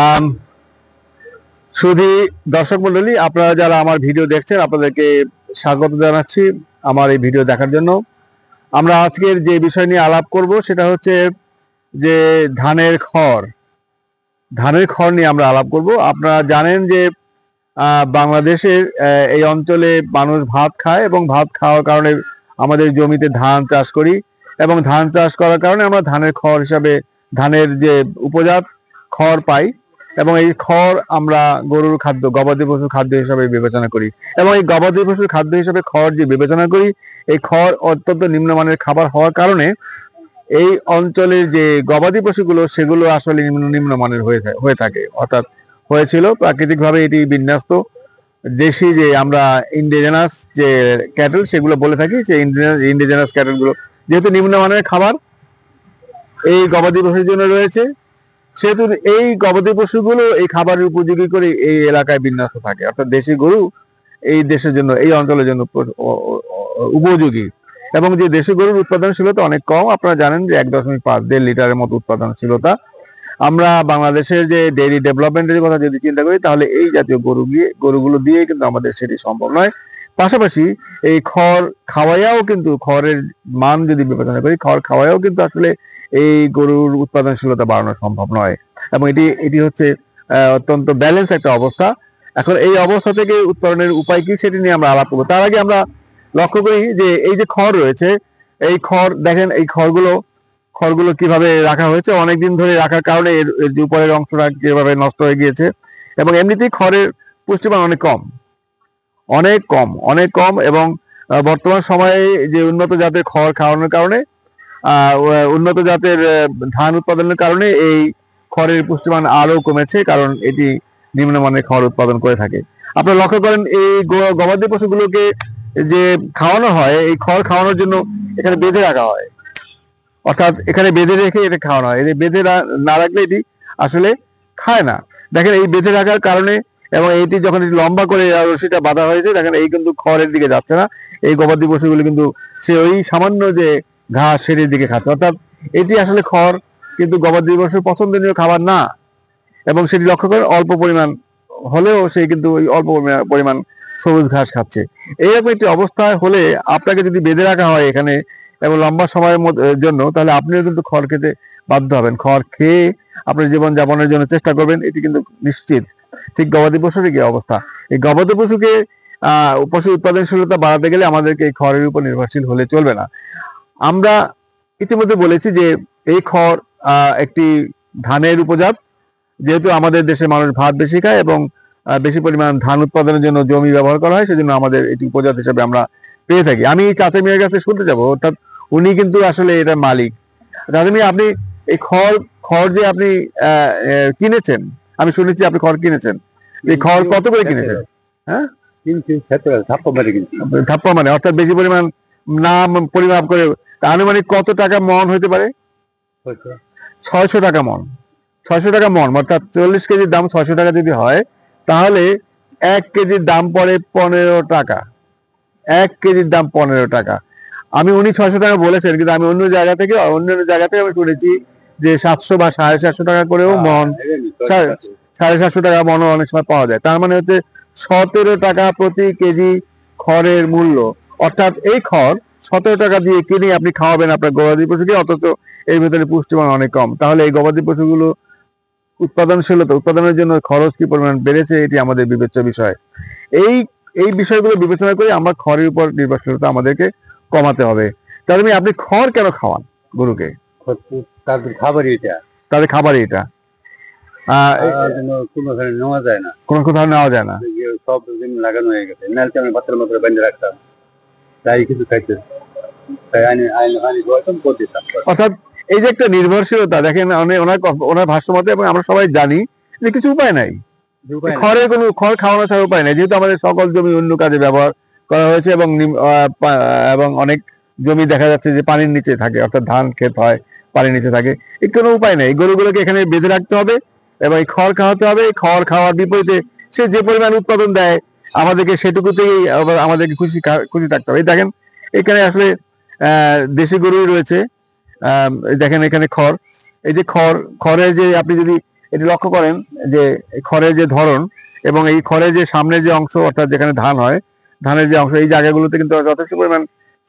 আম, শুধু দর্শক মন্ডলী, আপনারা যারা আমার ভিডিও দেখছেন আপনাদেরকে স্বাগত জানাচ্ছি আমার এই ভিডিও দেখার জন্য। আমরা আজকের যে বিষয় নিয়ে আলাপ করব সেটা হচ্ছে যে ধানের খড় নিয়ে আমরা আলাপ করব। আপনারা জানেন যে বাংলাদেশের এই অঞ্চলে মানুষ ভাত খায় এবং ভাত খাওয়ার কারণে আমাদের জমিতে ধান চাষ করি এবং ধান চাষ করার কারণে আমরা ধানের খড় হিসাবে ধানের যে উপজাত খড় পাই এবং এই খড় আমরা গরুর খাদ্য, গবাদি পশুর খাদ্য হিসাবে বিবেচনা করি এবং এই গবাদি পশুর খাদ্য হিসাবে খড় যে বিবেচনা করি, এই খড় অত্যন্ত নিম্নমানের খাবার হওয়ার কারণে এই অঞ্চলের যে গবাদি পশুগুলো সেগুলো আসলে নিম্নমানের হয়ে থাকে, অর্থাৎ হয়েছিল প্রাকৃতিকভাবে এটি বিন্যস্ত। দেশি যে আমরা ইন্ডিজেনাস যে ক্যাটেল সেগুলো বলে থাকি, সেই ইন্ডিজেনাস ক্যাটেল গুলো যেহেতু নিম্নমানের খাবার এই গবাদি পশুর জন্য রয়েছে, সেহেতু এই গবাদি পশুগুলো এই খাবারের উপযোগী করে এই এলাকায় বিন্যস্ত থাকে, অর্থাৎ দেশি গরু এই দেশের জন্য, এই অঞ্চলের জন্য উপযোগী। এবং যে দেশি গরুর উৎপাদনশীলতা অনেক কম, আপনারা জানেন যে 1.5 লিটারের মতো উৎপাদনশীলতা। আমরা বাংলাদেশের যে ডেইরি ডেভেলপমেন্টের কথা যদি চিন্তা করি তাহলে এই জাতীয় গরুগুলো দিয়ে কিন্তু আমাদের সেটি সম্ভব নয়। পাশাপাশি এই খড় খাওয়াইয়াও কিন্তু, খড়ের মান যদি বিবেচনা করি, খড় খাওয়াইয়াও কিন্তু আসলে এই গরুর উৎপাদনশীলতা বাড়ানো সম্ভব নয় এবং এটি হচ্ছে অত্যন্ত ব্যালেন্স একটা অবস্থা। এখন এই অবস্থা থেকে উত্তরণের উপায় কি সেটি নিয়ে আমরা আলাপ করবো। তার আগে আমরা লক্ষ্য করি যে এই যে খড় রয়েছে, এই খড় দেখেন, এই খড়গুলো কিভাবে রাখা হয়েছে। অনেকদিন ধরে রাখার কারণে এর যে উপরের অংশটা কিভাবে নষ্ট হয়ে গিয়েছে এবং এমনিতেই খড়ের পুষ্টিমান অনেক কম এবং বর্তমান সময়ে যে উন্নত জাতের খড় খাওয়ানোর কারণে, উন্নত জাতের ধান উৎপাদনের কারণে এই খড়ের পুষ্টিমান আরো কমেছে, কারণ এটি নিম্নমানের খড় উৎপাদন করে থাকে। আপনারা লক্ষ্য করেন এই গবাদি পশুগুলোকে যে খাওয়ানো হয়, এই খড় খাওয়ানোর জন্য এখানে বেঁধে রাখা হয়, অর্থাৎ এখানে বেঁধে রেখে এটা খাওয়ানো হয়। এই বেঁধে না রাখলে এটি আসলে খায় না। দেখেন এই বেঁধে রাখার কারণে এবং এইটি যখন লম্বা করে রশিটা বাঁধা হয়েছে, দেখেন এই কিন্তু খড়ের দিকে যাচ্ছে না, এই গবাদি পশুগুলো কিন্তু সে ওই সামান্য যে ঘাস সেটির দিকে খাচ্ছে, অর্থাৎ এটি আসলে খড় কিন্তু গবাদি পশুর পছন্দনীয় খাবার না। এবং সেটি লক্ষ্য করেন অল্প পরিমাণ হলেও সে কিন্তু ওই অল্প পরিমাণ সবুজ ঘাস খাচ্ছে। এইরকম একটি অবস্থায় হলে আপনাকে যদি বেঁধে রাখা হয় এখানে এবং লম্বা সময়ের জন্য, তাহলে আপনিও কিন্তু খড় খেতে বাধ্য হবেন। খড় খেয়ে আপনার জীবন যাপনের জন্য চেষ্টা করবেন, এটি কিন্তু নিশ্চিত। ঠিক গবাদি পশুর কি অবস্থা, এই গবাদি পশুকে পশু উৎপাদনশীলতা বাড়াতে গেলে আমাদেরকে এই খড়ের উপর নির্ভরশীল হলে চলবে না। আমরা ইতিমধ্যে বলেছি যে এই খড় একটি ধানের উপজাত। যেহেতু আমাদের দেশে মানুষ ভাত বেশি খায় এবং বেশি পরিমাণ ধান উৎপাদনের জন্য জমি ব্যবহার করা হয়, সেজন্য আমাদের এটি উপজাত হিসেবে আমরা পেয়ে থাকি। আমি চাচা মিয়ার কাছে শুনতে যাবো, অর্থাৎ উনি কিন্তু আসলে এটা মালিক। চাচা মিয়া, আপনি এই খড় যে আপনি কিনেছেন, আমি শুনেছি আপনি খড় কিনেছেন, এই খড় কত করে কিনেছেন? হ্যাঁ, ধাপ্পা মানে অর্থাৎ বেশি পরিমাণ নাম পরিমাপ করে আনুমানিক কত টাকা মন হইতে পারে? 600 টাকা মন। 600 টাকা মন অর্থাৎ 40 কেজির দাম 600 টাকা যদি হয়, তাহলে 1 কেজির দাম পড়ে 15 টাকা। 1 কেজির দাম 15 টাকা। উনি 600 টাকা বলেছেন, কিন্তু আমি অন্য জায়গা থেকে আমি শুনেছি যে 700 বা 750 টাকা করেও মন, 750 টাকা মনও অনেক সময় পাওয়া যায়। তার মানে হচ্ছে 17 টাকা প্রতি কেজি খড়ের মূল্য। অর্থাৎ এই খড় 17 টাকা দিয়ে কিনে আপনি খাওয়াবেন আপনার গবাদি পশুকে, অথচ এর ভিতরে পুষ্টিমান অনেক কম। তাহলে এই গবাদি পশুগুলো উৎপাদনের জন্য খরচ কি পরিমাণ বেড়েছে, এটি আমাদের বিবেচ্য বিষয়। এই বিষয়গুলো বিবেচনা করে আমরা খড়ের উপর নির্ভরশীলতা আমাদেরকে কমাতে হবে। তাহলে আপনি খড় কেন খাওয়ান গরুকে? তাদের খাবারই এটা, কোনো কোথাও নেওয়া যায় না। সব লাগানো হয়ে গেছে, নালকে আমি ভাতের মতো বেঁধে রাখতাম, তাই কিছু খাইতে, তাই অর্থাৎ এই যে একটা নির্ভরশীলতা, দেখেন ওনার ভাষ্য মতে, এবং আমরা সবাই জানি যে কিছু উপায় নাই, খড় খাওয়ানো ছাড়া উপায় নাই, যেহেতু আমাদের সকল জমি অন্য কাজে ব্যবহার করা হয়েছে এবং অনেক জমি দেখা যাচ্ছে যে পানির নিচে থাকে, অর্থাৎ ধান ক্ষেত হয় পানির নিচে থাকে। এর কোনো উপায় নেই, গরুগুলোকে এখানে বেঁধে রাখতে হবে এবং এই খড় খাওয়াতে হবে। খড় খাওয়ার বিপরীতে সে যে পরিমাণ উৎপাদন দেয় আমাদেরকে সেটুকুতেই আমাদেরকে খুশি থাকতে হবে। দেখেন এখানে আসলে দেশি গরুই রয়েছে। দেখেন এখানে খড়, এই যে খড়ের যে আপনি যদি এটি লক্ষ্য করেন যে এই খড়ের যে ধরন এবং এই খড়ের যে সামনের যে অংশ অর্থাৎ যেখানে ধান হয়, ধানের যে অংশ এই জায়গাগুলোতে কিন্তু যথেষ্ট পরিমাণ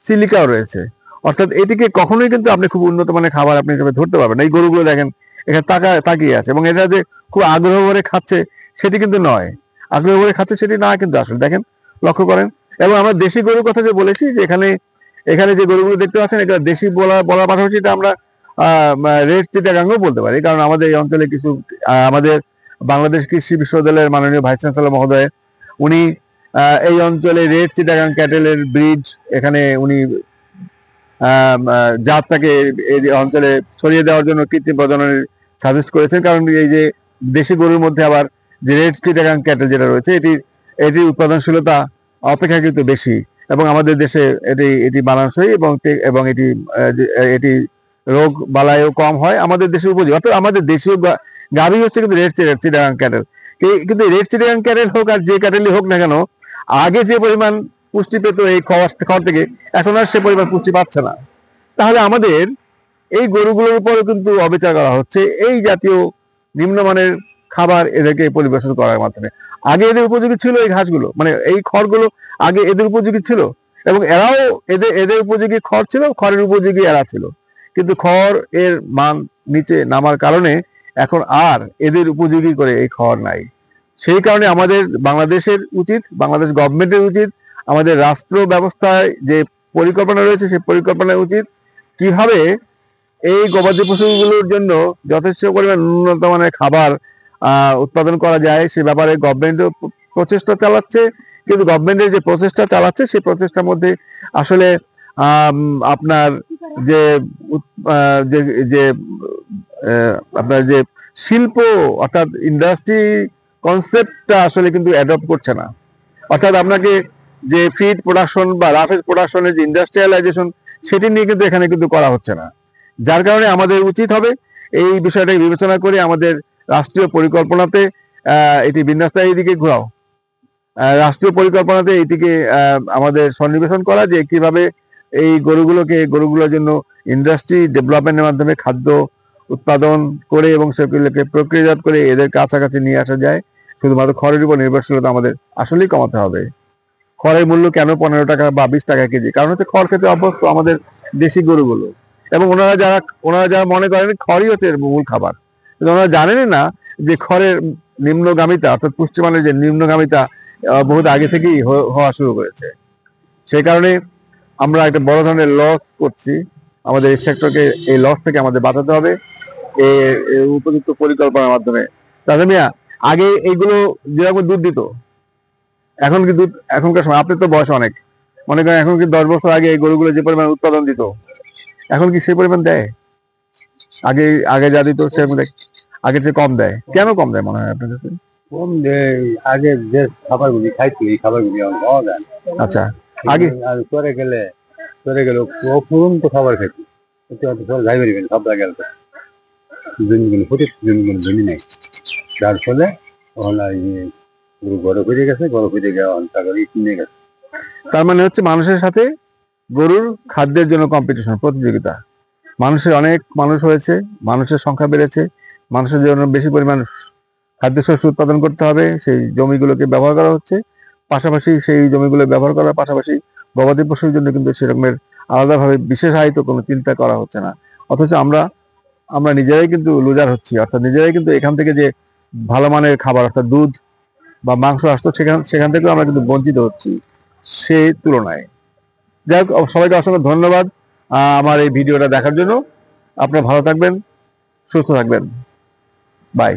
সিলিকাও রয়েছে। অর্থাৎ এটিকে কখনোই কিন্তু আপনি খুব উন্নত মানের খাবার আপনি হিসেবে ধরতে পারবেন না। এই গরুগুলো দেখেন এখানে তাকিয়ে আছে এবং এটা যে খুব আগ্রহ করে খাচ্ছে সেটি কিন্তু নয়, আগ্রহ করে খাচ্ছে সেটি না কিন্তু আসলে দেখেন, লক্ষ্য করেন। এবং আমরা দেশি গরুর কথা যে বলেছি যে এখানে যে গরুগুলো দেখতে পাচ্ছেন এটা দেশি বলার পাশাপাশি এটা আমরা রেড চিটাগাংও বলতে পারি, কারণ আমাদের এই অঞ্চলে কিছু আমাদের বাংলাদেশ কৃষি বিশ্ববিদ্যালয়ের মাননীয় ভাইস চ্যান্সেলর মহোদয় উনি এই অঞ্চলে রেড চিটাগাং ক্যাটেলের ব্রিড এখানে উনি জাতটাকে এই অঞ্চলে ছড়িয়ে দেওয়ার জন্য কৃত্রিম প্রজননের সাজেস্ট করেছেন, কারণ এই যে দেশি গরুর মধ্যে আবার যে রেড চিটাগাং ক্যাটেল যেটা রয়েছে এটির উৎপাদনশীলতা অপেক্ষাকৃত বেশি এবং আমাদের দেশে এটি মানানসই এবং এটি রোগ বালাইও কম হয়, আমাদের দেশে উপযোগী। অর্থাৎ আমাদের দেশীয় গাভী হচ্ছে কিন্তু রেড চিটাগাং ক্যাটেল। কিন্তু রেড চিটাগাং ক্যাটেল হোক আর যে ক্যাটেলই হোক না কেন, আগে যে পরিমাণ পুষ্টি পেত এই খড় থেকে এখন আর সে পরিমাণ পুষ্টি পাচ্ছে না। তাহলে আমাদের এই গরুগুলোর উপরও কিন্তু অবিচার করা হচ্ছে এই জাতীয় নিম্নমানের খাবার এদেরকে পরিবেশন করার মাধ্যমে। আগে এদের উপযোগী ছিল এই ঘাসগুলো, মানে এই খড়গুলো আগে এদের উপযোগী ছিল এবং এরাও এদের উপযোগী খড় ছিল, খড়ের উপযোগী এরা ছিল, কিন্তু খড় এর মান নিচে নামার কারণে এখন আর এদের উপযোগী করে এই খড় নাই। সেই কারণে আমাদের বাংলাদেশ গভর্নমেন্টের উচিত, আমাদের রাষ্ট্র ব্যবস্থায় যে পরিকল্পনা রয়েছে সেই পরিকল্পনা উচিত কিভাবে এই গবাদি পশুগুলোর জন্য যথেষ্ট পরিমাণ উন্নত মানের খাবার উৎপাদন করা যায় সে ব্যাপারে গভর্নমেন্টও প্রচেষ্টা চালাচ্ছে। কিন্তু গভর্নমেন্টের যে প্রচেষ্টা চালাচ্ছে সেই প্রচেষ্টার মধ্যে আসলে আপনার যে আপনার যে শিল্প অর্থাৎ ইন্ডাস্ট্রি কনসেপ্টটা আসলে কিন্তু অ্যাডপ্ট করছে না। অর্থাৎ আপনাকে যে ফিড প্রোডাকশন বা রাফেজ প্রোডাকশনের যে ইন্ডাস্ট্রিয়ালাইজেশন সেটি নিয়ে কিন্তু এখানে কিন্তু করা হচ্ছে না, যার কারণে আমাদের উচিত হবে এই বিষয়টাকে বিবেচনা করে আমাদের রাষ্ট্রীয় পরিকল্পনাতে এটি বিন্যস্ত এইদিকে ঘোরাও, রাষ্ট্রীয় পরিকল্পনাতে এইটিকে আমাদের সন্নিবেশন করা যে কিভাবে এই গরুগুলোর জন্য ইন্ডাস্ট্রি ডেভেলপমেন্টের মাধ্যমে খাদ্য উৎপাদন করে এবং সেগুলোকে প্রক্রিয়াজাত করে এদের কাছাকাছি নিয়ে আসা যায়। শুধুমাত্র খড়ের উপর নির্ভরশীলতা আমাদের আসলেই কমাতে হবে। খড়ের মূল্য কেন 15 টাকা বা 20 টাকা কেজি? কারণ হচ্ছে খড় খেতে অভ্যস্ত আমাদের দেশি গরুগুলো এবং ওনারা যারা মনে করেন খড়ই হচ্ছে এর মূল খাবার, কিন্তু ওনারা জানেনই না যে খড়ের নিম্নগামিতা অর্থাৎ পুষ্টিমানের যে নিম্নগামিতা বহুত আগে থেকেই হওয়া শুরু করেছে। সেই কারণে আমরা একটা বড় ধরনের লস করছি, আমাদের এই সেক্টরকে এই লস থেকে আমাদের বাঁচাতে হবে এই উপযুক্ত পরিকল্পনার মাধ্যমে। তাহলে মিয়া আগে এইগুলো যেরকম দুধ দিত, এখন কি দুধ এখনকার সময় আপনার তো বয়স অনেক, মনে করেন এখন কি 10 বছর আগে এই গরুগুলো যে পরিমাণ উৎপাদন দিত এখন কি সেই পরিমাণ দেয়? আগে যা দিত সেরকম আগের চেয়ে কম দেয়। কেন কম দেয় মনে হয় আপনার কাছে? কম দেয়, আগে যে খাবারগুলি খাইতো এই খাবারগুলি এখন পাওয়া যায় না। আচ্ছা, আগে আর চরে গেলে অপুরন্ত খাবার খাইতো, যাই পারিবেন সব জায়গায় জমিগুলো ফুটে জমিগুলো জমি নেই, যার ফলে তখন আর গরু ফিরে গেছে, গরু ফিরে গিয়ে টাকা কিনে গেছে। তার মানে হচ্ছে মানুষের সাথে গরুর খাদ্যের জন্য কম্পিটিশন, প্রতিযোগিতা। অনেক মানুষ হয়েছে, মানুষের সংখ্যা বেড়েছে, মানুষের জন্য বেশি পরিমাণ খাদ্যশস্য উৎপাদন করতে হবে, সেই জমিগুলোকে ব্যবহার করা হচ্ছে। পাশাপাশি সেই জমিগুলো ব্যবহার করার পাশাপাশি গবাদি পশুর জন্য কিন্তু সেরকমের আলাদাভাবে বিশেষায়িত কোনো চিন্তা করা হচ্ছে না। অথচ আমরা নিজেরাই কিন্তু লুজার হচ্ছি, অর্থাৎ নিজেরাই কিন্তু এখান থেকে যে ভালো মানের খাবার অর্থাৎ দুধ বা মাংস আসতো সেখান থেকেও আমরা কিন্তু বঞ্চিত হচ্ছি সেই তুলনায়। যাই হোক, সবাইকে অসংখ্য ধন্যবাদ আমার এই ভিডিওটা দেখার জন্য। আপনারা ভালো থাকবেন, সুস্থ থাকবেন, বাই।